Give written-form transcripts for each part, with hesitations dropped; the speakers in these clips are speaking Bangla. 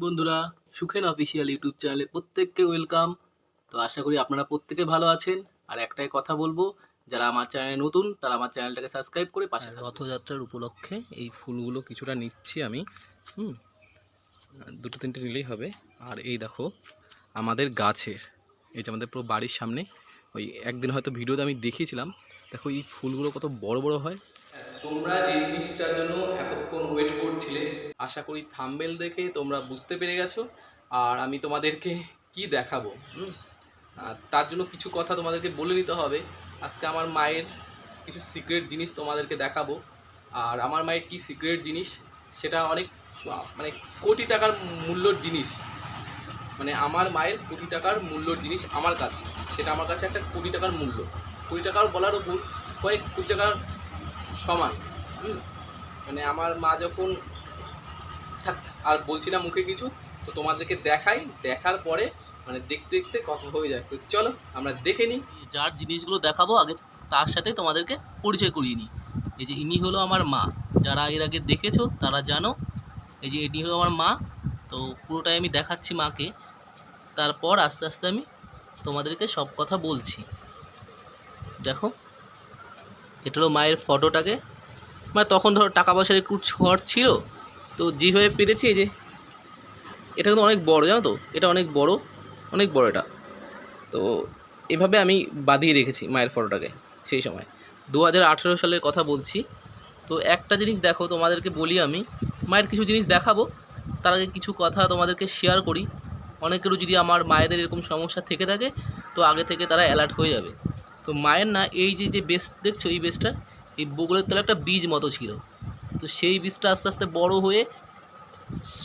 বন্ধুরা, সুখেন অফিসিয়াল ইউটিউব চ্যানেলে প্রত্যেককে ওয়েলকাম। তো আশা করি আপনারা প্রত্যেকে ভালো আছেন। আর একটাই কথা বলবো, যারা আমার চ্যানেলে নতুন তারা আমার চ্যানেলটাকে সাবস্ক্রাইব করে পাশে থাকুন। রথযাত্রার উপলক্ষে এই ফুলগুলো কিছুটা নিচ্ছি আমি। দুটো তিনটে নিলেই হবে। আর এই দেখো আমাদের গাছের, এই যে আমাদের পুরো বাড়ির সামনে, ওই একদিন হয়তো ভিডিওতে আমি দেখিয়েছিলাম। দেখো এই ফুলগুলো কত বড় বড় হয়। তোমরা যে জিনিসটার জন্য এতক্ষণ ওয়েট করছিলে, আশা করি থাম্বনেল দেখে তোমরা বুঝতে পেরে গেছো। আর আমি তোমাদেরকে কি দেখাবো, তার জন্য কিছু কথা তোমাদেরকে বলে নিতে হবে। আজকে আমার মায়ের কিছু সিক্রেট জিনিস তোমাদেরকে দেখাবো। আর আমার মায়ের কি সিক্রেট জিনিস সেটা অনেক মানে কোটি টাকার মূল্যর জিনিস, মানে আমার মায়ের কোটি টাকার মূল্যর জিনিস আমার কাছে, সেটা আমার কাছে একটা কোটি টাকার মূল্য। কোটি টাকার বলার ওপর কয়েক কোটি টাকার সমান। মানে আমার মা যখন আর বলছি না মুখে কিছু, তো তোমাদেরকে দেখাই, দেখার পরে মানে দেখতে দেখতে কথা হয়ে যায়। তো চলো আমরা দেখে নিই। যার জিনিসগুলো দেখাবো আগে তার সাথে তোমাদেরকে পরিচয় করিয়ে নিই। এই যে ইনি হলো আমার মা, যারা এর আগে দেখেছো তারা জানো। এই যে এটি হলো আমার মা। তো পুরোটাই আমি দেখাচ্ছি মাকে, তারপর আস্তে আস্তে আমি তোমাদেরকে সব কথা বলছি। দেখো এটা হলো মায়ের ফটোটাকে, মানে তখন ধরো টাকা পয়সার একটু শর্ট ছিল, তো যেভাবে পেরেছি। এই যে এটা কিন্তু অনেক বড়, জানো তো, এটা অনেক বড়, অনেক বড় এটা। তো এভাবে আমি বাঁধিয়ে রেখেছি মায়ের ফটোটাকে সেই সময়। 2018 সালের কথা বলছি। তো একটা জিনিস দেখো, তোমাদেরকে বলি, আমি মায়ের কিছু জিনিস দেখাবো, তার আগে কিছু কথা তোমাদেরকে শেয়ার করি। অনেকেরও যদি আমার মায়েদের এরকম সমস্যা থেকে থাকে, তো আগে থেকে তারা অ্যালার্ট হয়ে যাবে। তো মায়ের না এই যে যে বেস্ট দেখছো, এই বেস্টটা, এই বগুলের তলে একটা বীজ মতো ছিল। তো সেই বীজটা আস্তে আস্তে বড় হয়ে,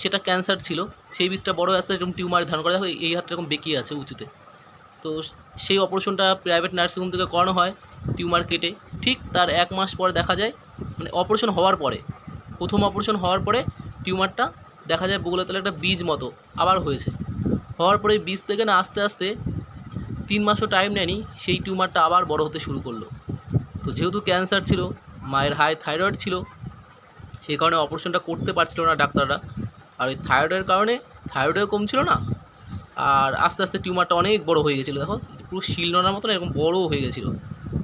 সেটা ক্যান্সার ছিল, সেই বীজটা বড় হয়ে আস্তে এরকম টিউমার ধারণ করে। দেখো এই হাতটা এরকম বেঁকিয়ে আছে উঁচুতে। তো সেই অপারেশনটা প্রাইভেট নার্সিংহোম থেকে করানো হয়, টিউমার কেটে। ঠিক তার 1 মাস পরে দেখা যায়, মানে অপারেশন হওয়ার পরে, প্রথম অপারেশন হওয়ার পরে টিউমারটা দেখা যায় বগুলের তলে একটা বীজ মতো আবার হয়েছে। হওয়ার পরে বীজ থেকে না আস্তে আস্তে 3 মাসও টাইম নেয়নি, সেই টিউমারটা আবার বড় হতে শুরু করলো। তো যেহেতু ক্যান্সার ছিল, মায়ের হাই থাইরয়েড ছিল, সেই কারণে অপারেশনটা করতে পারছিল না ডাক্তাররা। আর ওই থাইরয়েডের কারণে থাইরয়েডও কমছিল না, আর আস্তে আস্তে টিউমারটা অনেক বড় হয়ে গেছিলো। দেখো পুরো শিলনোড়ার মতন এরকম বড় হয়ে গেছিলো।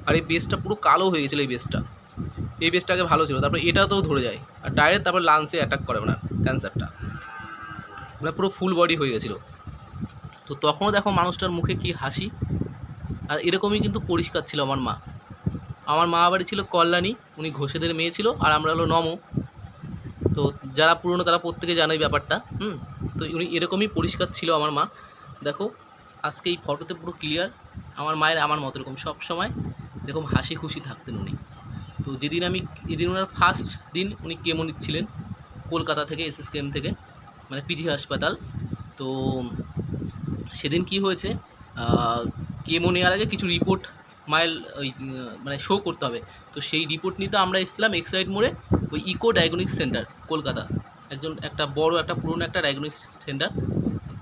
আর এই বেসটা পুরো কালো হয়ে গেছিলো। এই বেসটা আগে ভালো ছিল, তারপরে এটাতেও ধরে যায়, আর ডাইরেক্ট তারপর লাংসে অ্যাটাক করে না ক্যান্সারটা, মানে পুরো ফুল বডি হয়ে গেছিলো। তো তখনও দেখো মানুষটার মুখে কি হাসি। আর এরকমই কিন্তু পরিষ্কার ছিল আমার মা। আমার মা বাড়ি ছিল কল্যাণী, উনি ঘোষেদের মেয়ে ছিল, আর আমরা হলো নম। তো যারা পুরনো তারা প্রত্যেকে জানে এই ব্যাপারটা। তো উনি এরকমই পরিষ্কার ছিল আমার মা। দেখো আজকে এই ফটোতে পুরো ক্লিয়ার। আমার মায়ের আমার মতো এরকম সব সময় এরকম হাসি খুশি থাকতেন উনি। তো যেদিন এদিন ওনার ফার্স্ট দিন, উনি কেমো নিচ্ছিলেন কলকাতা থেকে, SSKM থেকে, মানে পিজি হাসপাতাল। তো সেদিন কি হয়েছে, কেমো নেওয়ার আগে কিছু রিপোর্ট মায়ের ওই মানে শো করতে হবে। তো সেই রিপোর্ট নিতে আমরা এসেছিলাম এক্সাইড মোড়ে, ওই ইকো ডায়াগনস্টিক সেন্টার, কলকাতা, একটা বড় একটা পুরনো একটা ডায়াগনস্টিক সেন্টার।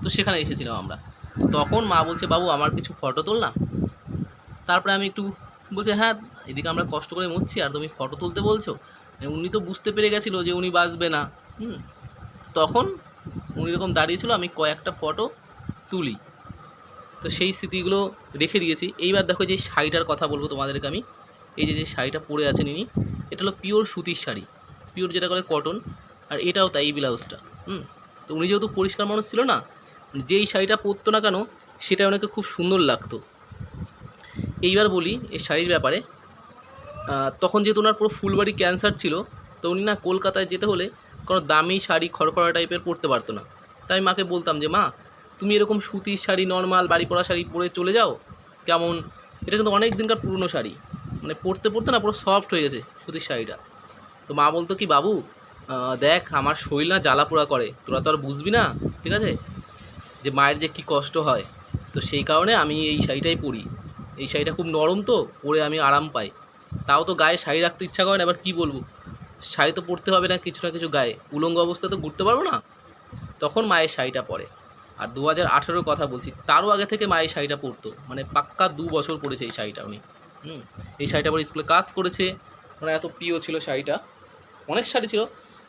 তো সেখানে এসেছিলাম আমরা। তো তখন মা বলছে, বাবু আমার কিছু ফটো তোল না। তারপরে আমি একটু বলছে, হ্যাঁ এদিকে আমরা কষ্ট করে মরছি আর তুমি ফটো তুলতে বলছো। উনি তো বুঝতে পেরে গেছিলো যে উনি বাঁচবে না। তখন উনি এরকম দাঁড়িয়েছিল, আমি কয়েকটা ফটো তুলি। তো সেই স্মৃতিগুলো রেখে দিয়েছি। এইবার দেখো যে শাড়িটার কথা বলবো তোমাদেরকে আমি। এই যে শাড়িটা পরে আছেন ইনি, এটা হলো পিওর সুতির শাড়ি, পিওর যেটা করে কটন। আর এটাও তাই, এই ব্লাউজটা। তো উনি যেহেতু পরিষ্কার মানুষ ছিল না, যেই শাড়িটা পরতো না কেন সেটা ওনাকে খুব সুন্দর লাগতো। এইবার বলি এই শাড়ির ব্যাপারে। তখন যেহেতু ওনার পুরো ফুলবাড়ি ক্যান্সার ছিল, তো উনি না কলকাতায় যেতে হলে কোনো দামি শাড়ি খড়খড়া টাইপের পরতে পারতো না। তাই মাকে বলতাম যে, মা তুমি এরকম সুতির শাড়ি, নর্মাল বাড়ি পরা শাড়ি পরে চলে যাও। কেমন, এটা কিন্তু অনেক দিনকার পুরনো শাড়ি, মানে পরতে পরতে না পুরো সফট হয়ে গেছে সুতির শাড়িটা। তো মা বলতো কি, বাবু দেখ আমার শরীর না জ্বালা পোড়া করে, তোরা তো আর বুঝবি না, ঠিক আছে, যে মায়ের যে কী কষ্ট হয়। তো সেই কারণে আমি এই শাড়িটাই পরি। এই শাড়িটা খুব নরম, তো পরে আমি আরাম পাই। তাও তো গায়ে শাড়ি রাখতে ইচ্ছা করে না, এবার কী বলবো, শাড়ি তো পরতে হবে না কিছু না কিছু গায়ে, উলঙ্গ অবস্থায় তো ঘুরতে পারবো না। তখন মায়ের শাড়িটা পরে। আর 2018 কথা বলছি, তারও আগে থেকে মায়ের শাড়িটা পরতো, মানে পাক্কা 2 বছর পরেছে এই শাড়িটা উনি। এই শাড়িটা পরে স্কুলে কাজ করেছে, মানে এত প্রিয় ছিল শাড়িটা। অনেক শাড়ি ছিল,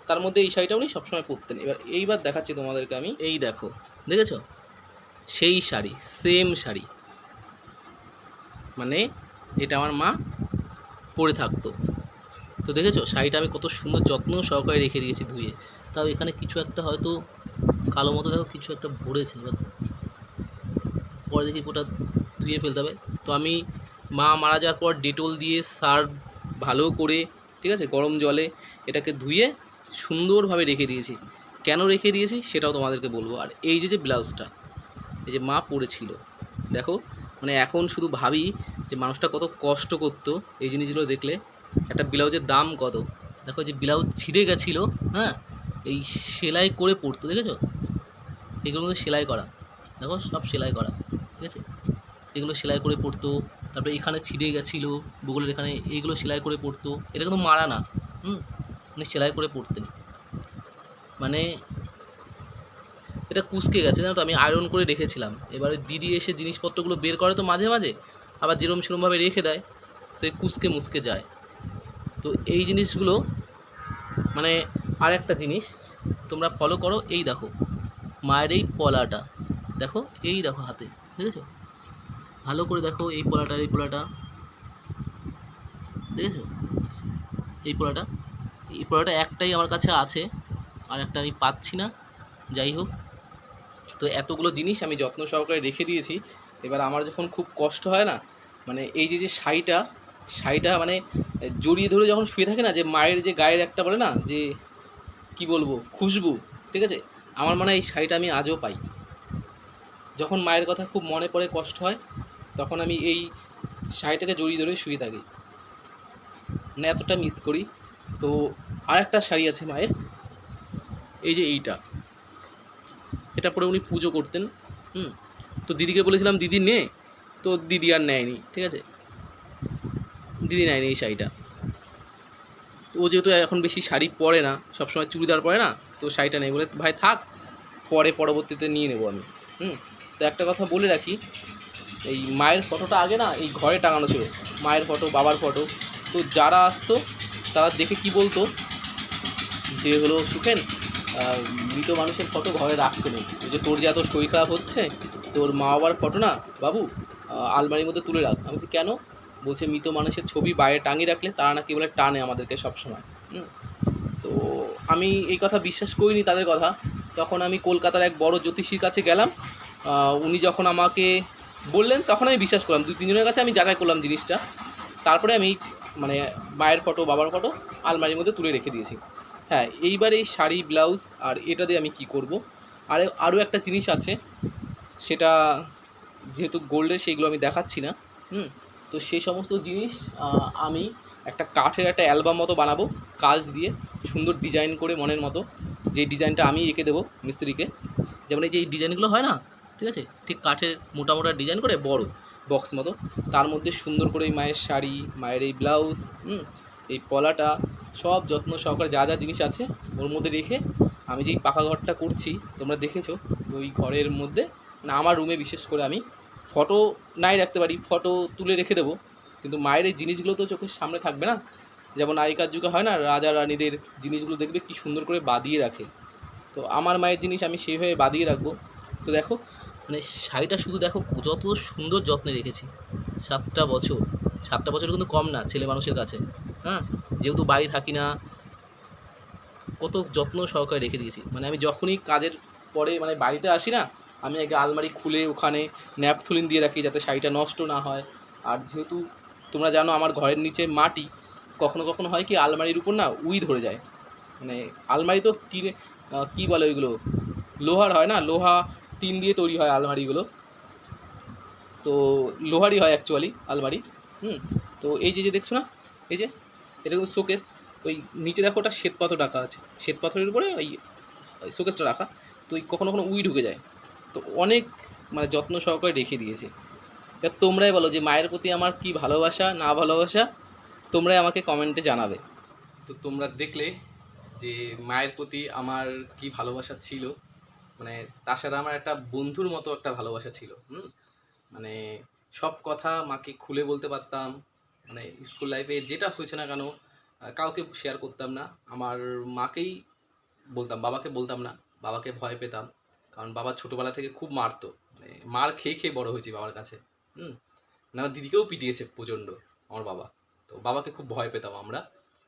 তার মধ্যে এই শাড়িটা উনি সবসময় পরতেন। এইবার দেখাচ্ছি তোমাদেরকে আমি। এই দেখো, দেখেছো? সেই শাড়ি, সেম শাড়ি, মানে এটা আমার মা পরে থাকতো। তো দেখেছো শাড়িটা আমি কত সুন্দর যত্ন সহকারে রেখে দিয়েছি ধুয়ে। তাও এখানে কিছু একটা হয়তো কালো মতো দেখো কিছু একটা ভরেছে, এবার পরে দেখি ওটা ধুয়ে ফেলতে হবে। তো আমি মা মারা যাওয়ার পর ডেটল দিয়ে সার্ফ ভালো করে, ঠিক আছে, গরম জলে এটাকে ধুয়ে সুন্দরভাবে রেখে দিয়েছি। কেন রেখে দিয়েছি সেটাও তোমাদেরকে বলবো। আর এই যে ব্লাউজটা, এই যে মা পরেছিল, দেখো, মানে এখন শুধু ভাবি যে মানুষটা কত কষ্ট করতো এই জিনিসগুলো দেখলে। একটা ব্লাউজের দাম কত, দেখো যে ব্লাউজ ছিঁড়ে গেছিলো, হ্যাঁ, এই সেলাই করে পরতো, দেখেছো? এগুলো কিন্তু সেলাই করা, দেখো সব সেলাই করা, ঠিক আছে? এগুলো সেলাই করে পরতো। তারপরে এখানে ছিঁড়ে গেছিলো বগলের এখানে, এইগুলো সেলাই করে পরতো। এটা কিন্তু মারা না, মানে সেলাই করে পরতেন। মানে এটা কুঁচকে গেছে, জানো তো, আমি আয়রন করে রেখেছিলাম। এবারে দিদি এসে জিনিসপত্রগুলো বের করে তো মাঝে মাঝে, আবার যেরম সেরমভাবে রেখে দেয়, তো এই কুঁচকে মুচকে যায়। তো এই জিনিসগুলো, মানে আর একটা জিনিস তোমরা ফলো করো। এই দেখো মায়ের এই পলাটা, দেখো, এই দেখো হাতে, দেখেছো? ভালো করে দেখো এই পলাটা, এই পলাটা, দেখেছো? এই পলাটা, এই পলাটা একটাই আমার কাছে আছে, আর একটা আমি পাচ্ছি না। যাই হোক, তো এতগুলো জিনিস আমি যত্ন সহকারে রেখে দিয়েছি। এবার আমার যখন খুব কষ্ট হয় না, মানে এই যে শাড়িটা, শাড়িটা মানে জড়িয়ে ধরে যখন শুয়ে থাকে না, যে মায়ের যে গায়ের একটা বলে না যে কি বলবো খুশবু, ঠিক আছে, আমার মনে হয় এই শাড়িটা আমি আজও পাই। যখন মায়ের কথা খুব মনে পড়ে, কষ্ট হয়, তখন আমি এই শাড়িটাকে জড়িয়ে ধরে শুয়ে থাকি, মানে এতটা মিস করি। তো আর একটা শাড়ি আছে মায়ের, এই যে এইটা, এটা পরে উনি পুজো করতেন। তো দিদিকে বলেছিলাম দিদি নে, তো দিদি আর নেয়নি, ঠিক আছে, দিদি নেয়নি এই শাড়িটা। তো ও যেহেতু এখন বেশি শাড়ি পরে না, সবসময় চুড়িদার পরে না, তো শাড়িটা নেই বলে ভাই থাক, পরে পরবর্তীতে নিয়ে নেবো আমি। তো একটা কথা বলে রাখি, এই মায়ের ফটোটা আগে না এই ঘরে টাঙানো ছিল, মায়ের ফটো, বাবার ফটো। তো যারা আসতো তারা দেখে কি বলতো যে হলো সুখেন, মৃত মানুষের ফটো ঘরে রাখতে নেই, ওই যে তোর যে এত শরীর খারাপ হচ্ছে, তোর মা বাবার ফটো না বাবু আলমারির মধ্যে তুলে রাখ। আমি বলছি কেন? বলছে মৃত মানুষের ছবি বাইরে টাঙিয়ে রাখলে তারা নাকি বলে টানে আমাদেরকে সবসময়। তো আমি এই কথা বিশ্বাস করিনি তাদের কথা। তখন আমি কলকাতার এক বড় জ্যোতিষীর কাছে গেলাম, উনি যখন আমাকে বললেন তখন আমি বিশ্বাস করলাম। 2-3 জনের কাছে আমি যাচাই করলাম জিনিসটা, তারপরে আমি মানে মায়ের ফটো, বাবার ফটো আলমারির মধ্যে তুলে রেখে দিয়েছি। হ্যাঁ, এইবার এই শাড়ি, ব্লাউজ আর এটা দিয়ে আমি কি করব। আরও একটা জিনিস আছে, সেটা যেহেতু গোল্ডের, সেইগুলো আমি দেখাচ্ছি না। তো সেই সমস্ত জিনিস আমি একটা কাঠের একটা অ্যালবাম মতো বানাবো, কাজ দিয়ে সুন্দর ডিজাইন করে মনের মতো, যে ডিজাইনটা আমি এঁকে দেবো মিস্ত্রিকে। যেমন এই যে এই ডিজাইনগুলো হয় না, ঠিক আছে, ঠিক কাঠের মোটা মোটা ডিজাইন করে বড় বক্স মতো, তার মধ্যে সুন্দর করে এই মায়ের শাড়ি, মায়ের এই ব্লাউজ, এই পলাটা, সব যত্ন সহকারে যা যা জিনিস আছে ওর মধ্যে রেখে আমি যেই পাকা ঘরটা করছি তোমরা দেখেছো, ওই ঘরের মধ্যে না আমার রুমে বিশেষ করে আমি ফটো নাই রাখতে পারি, ফটো তুলে রেখে দেবো, কিন্তু মায়ের এই জিনিসগুলো তো চোখের সামনে থাকবে না। যেমন আগেকার যুগে হয় না, রাজা রানীদের জিনিসগুলো দেখবে কি সুন্দর করে বাঁধিয়ে রাখে, তো আমার মায়ের জিনিস আমি সেইভাবে বাঁধিয়ে রাখবো। তো দেখো, মানে শাড়িটা শুধু দেখো যত সুন্দর যত্নে রেখেছি। 7টা বছর, 7টা বছর কিন্তু কম না ছেলে মানুষের কাছে। যেহেতু বাড়ি থাকি না, কত যত্ন সহকারে রেখে দিয়েছি। মানে আমি যখনই কাজের পরে মানে বাড়িতে আসি না, আমি আগে আলমারি খুলে ওখানে ন্যাপথলিন দিয়ে রাখি যাতে শাড়িটা নষ্ট না হয়। আর যেহেতু তোমরা জানো আমার ঘরের নিচে মাটি, কখনো কখনো হয় কি আলমারির উপর না উই ধরে যায়। মানে আলমারি তো কী বলে ওইগুলো, লোহার হয় না, লোহা টিন দিয়ে তৈরি হয় আলমারিগুলো, তো লোহারই হয় অ্যাকচুয়ালি আলমারি। তো এই যে দেখছো না, এই যে এটা কিন্তু শোকেস, ওই নিচে দেখো ওটা শ্বেতপাথর রাখা আছে, শ্বেতপাথরের উপরে ওই শোকেসটা রাখা, তো ওই কখনো কখনো উই ঢুকে যায়। তো অনেক মানে যত্ন সহকারে রেখে দিয়েছে। এবার তোমরাই বলো যে মায়ের প্রতি আমার কি ভালোবাসা না ভালোবাসা, তোমরাই আমাকে কমেন্টে জানাবে। তো তোমরা দেখলে যে মায়ের প্রতি আমার কি ভালোবাসা ছিল, মানে তার সাথে আমার একটা বন্ধুর মতো একটা ভালোবাসা ছিল। মানে সব কথা মাকে খুলে বলতে পারতাম, মানে স্কুল লাইফে যেটা হয়েছে না কেন কাউকে শেয়ার করতাম না, আমার মাকেই বলতাম, বাবাকে বলতাম না, বাবাকে ভয় পেতাম। কারণ বাবা ছোটোবেলা থেকে খুব মারতো, মানে মার খেয়ে খেয়ে বড় হয়েছি বাবার কাছে। হুম। না, আমার দিদিকেও পিটিয়েছে প্রচণ্ড আমার বাবা। তো বাবাকে খুব ভয় পেতাম আমরা।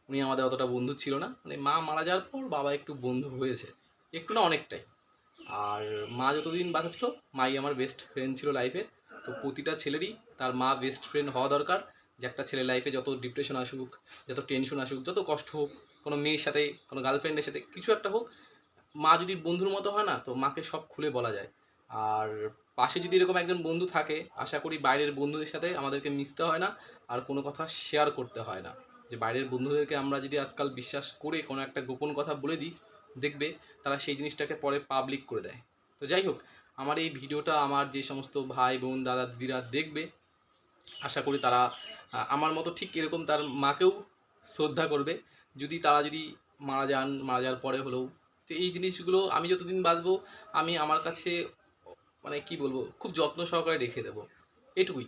উনি আমাদের অতটা বন্ধু ছিল না, মানে মা মারা যাওয়ার পর বাবা একটু বন্ধু হয়েছে, একটু না অনেকটাই। আর মা যতদিন বাঁচা ছিল, মাই আমার বেস্ট ফ্রেন্ড ছিল লাইফে। তো প্রতিটা ছেলেরই তার মা বেস্ট ফ্রেন্ড হওয়া দরকার, যে একটা ছেলের লাইফে যত ডিপ্রেশন আসুক, যত টেনশন আসুক, যত কষ্ট হোক, কোনো মেয়ের সাথে, কোনো গার্লফ্রেন্ডের সাথে কিছু একটা হোক, মা যদি বন্ধুর মতো হয় না, তো মাকে সব খুলে বলা যায়। আর পাশে যদি এরকম একজন বন্ধু থাকে, আশা করি বাইরের বন্ধুদের সাথে আমাদেরকে মিশতে হয় না, আর কোনো কথা শেয়ার করতে হয় না। যে বাইরের বন্ধুদেরকে আমরা যদি আজকাল বিশ্বাস করে কোনো একটা গোপন কথা বলে দিই, দেখবে তারা সেই জিনিসটাকে পরে পাবলিক করে দেয়। তো যাই হোক, আমার এই ভিডিওটা আমার যে সমস্ত ভাই বোন দাদা দিদিরা দেখবে, আশা করি তারা আমার মতো ঠিক এরকম তার মাকেও শ্রদ্ধা করবে। যদি তারা যদি মারা যান, মারা যাওয়ার পরে হলেও, তো এই জিনিসগুলো আমি যতদিন বাঁচবো, আমি আমার কাছে, মানে কি বলবো, খুব যত্ন সহকারে রেখে দেবো, এটুকুই।